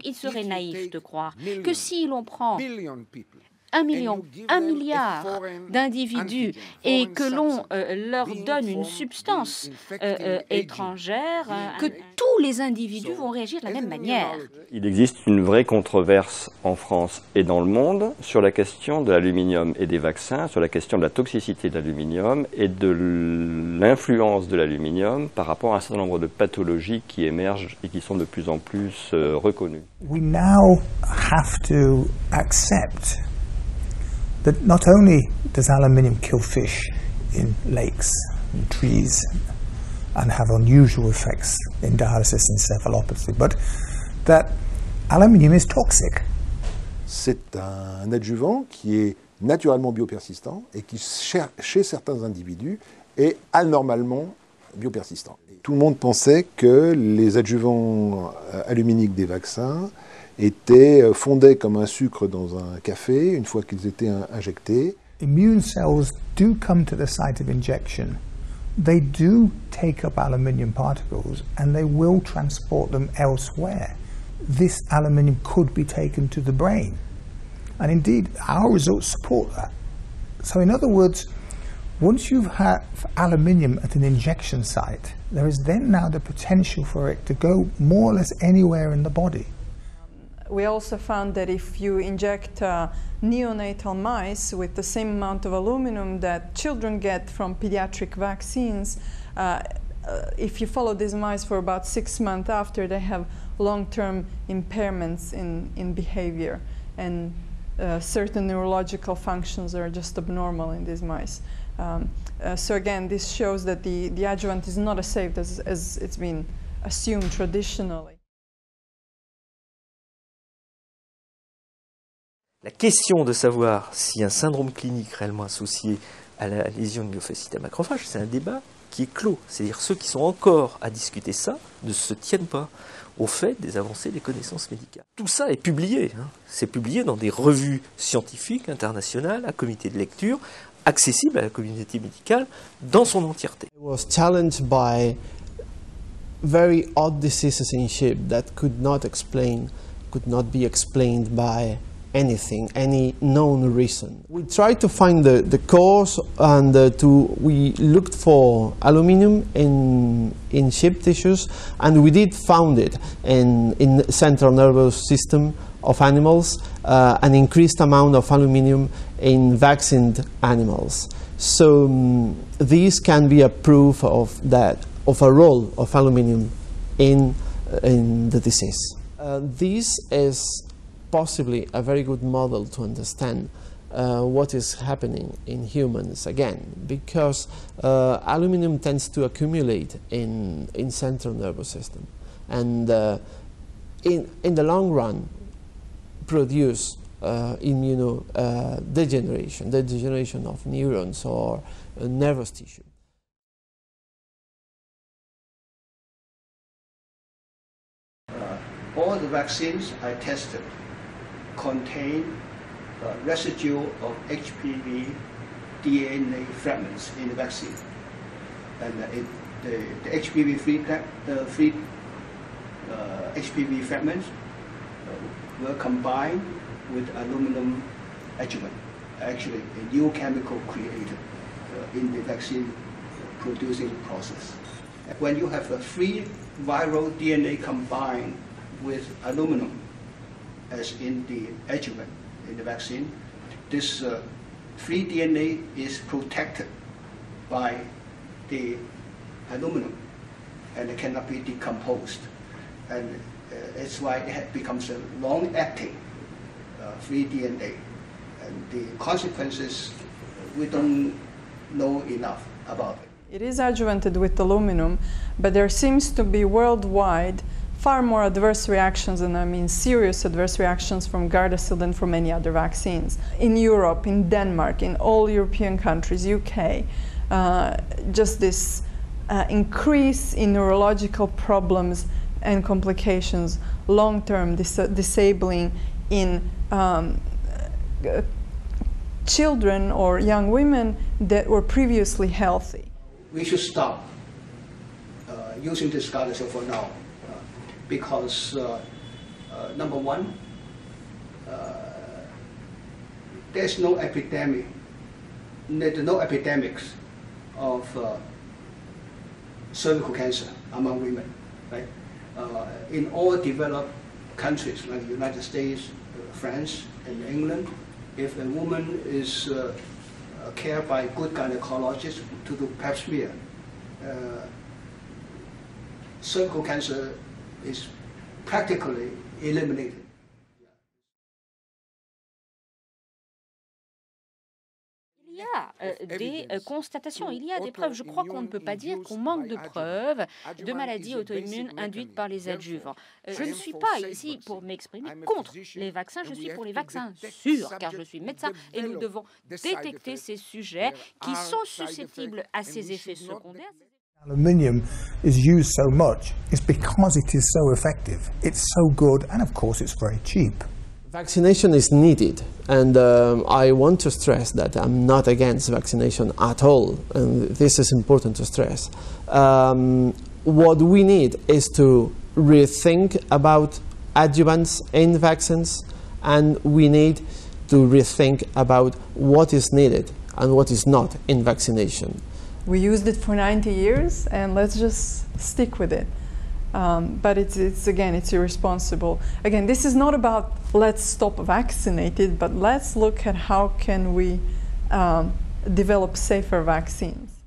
Il serait naïf de croire que si l'on prend 1 million, 1 milliard d'individus et que l'on leur donne une substance étrangère, que tous les individus vont réagir de la même manière. Il existe une vraie controverse en France et dans le monde sur la question de l'aluminium et des vaccins, sur la question de la toxicité de l'aluminium et de l'influence de l'aluminium par rapport à un certain nombre de pathologies qui émergent et qui sont de plus en plus reconnues. We now have to accept that not only does aluminium kill fish in lakes and trees and have unusual effects in dialysis encephalopathy, but that aluminium is toxic. C'est un adjuvant qui est naturellement biopersistant et qui, chez certains individus, est anormalement biopersistant. Tout le monde pensait que les adjuvants aluminiques des vaccins étaient fondés comme un sucre dans un café une fois qu'ils étaient injectés. Immune cells do come to the site of injection. They do take up aluminium particles and they will transport them elsewhere. This aluminium could be taken to the brain. And indeed, our results support that. So in other words, once you have aluminium at an injection site, there is then now the potential for it to go more or less anywhere in the body. We also found that if you inject neonatal mice with the same amount of aluminum that children get from pediatric vaccines, if you follow these mice for about 6 months after, they have long-term impairments in behavior, and certain neurological functions are just abnormal in these mice. So again, this shows that the adjuvant is not as safe as it's been assumed traditionally. La question de savoir si un syndrome clinique réellement associé à la lésion de myofasciite à macrophage, c'est un débat qui est clos. C'est-à-dire ceux qui sont encore à discuter ça ne se tiennent pas au fait des avancées des connaissances médicales. Tout ça est publié. C'est publié dans des revues scientifiques internationales, à comité de lecture, accessibles à la communauté médicale dans son entièreté. I was challenged by very odd diseases in sheep that could not be explained by anything, any known reason. We tried to find the cause and we looked for aluminium in sheep tissues, and we did found it in the central nervous system of animals, an increased amount of aluminium in vaccinated animals. So this can be a proof of a role of aluminium in the disease. This is possibly a very good model to understand what is happening in humans again, because aluminium tends to accumulate in central nervous system, and in the long run produce degeneration of neurons or nervous tissue. All the vaccines I tested contain residue of HPV DNA fragments in the vaccine, and the HPV-free HPV fragments were combined with aluminum adjuvant, actually a new chemical created in the vaccine producing process. When you have a free viral DNA combined with aluminum, as in the adjuvant in the vaccine, this free DNA is protected by the aluminum and it cannot be decomposed. And it's why it becomes a long-acting free DNA. And the consequences, we don't know enough about it. It is adjuvanted with aluminum, but there seems to be worldwide far more adverse reactions, and I mean serious adverse reactions from Gardasil than from any other vaccines. In Europe, in Denmark, in all European countries, UK, just this increase in neurological problems and complications, long-term disabling in children or young women that were previously healthy. We should stop using this Gardasil for now, because number one, there's no epidemic, no epidemics of cervical cancer among women, right? In all developed countries like the United States, France, and England, if a woman is cared by good gynecologists to do pap smear, cervical cancer is practically eliminated. Il y a des constatations, il y a des preuves. Je crois qu'on ne peut pas dire qu'on manque de preuves de maladies auto-immunes induites par les adjuvants. Je ne suis pas ici pour m'exprimer contre les vaccins, je suis pour les vaccins sûrs, car je suis médecin et nous devons détecter ces sujets qui sont susceptibles à ces effets secondaires. Aluminium is used so much is because it is so effective. It's so good, and of course it's very cheap. Vaccination is needed, and I want to stress that I'm not against vaccination at all, and this is important to stress. What we need is to rethink about adjuvants in vaccines, and we need to rethink about what is needed and what is not in vaccination. We used it for 90 years, and let's just stick with it. But it's irresponsible. Again, this is not about let's stop vaccinated, but let's look at how can we develop safer vaccines.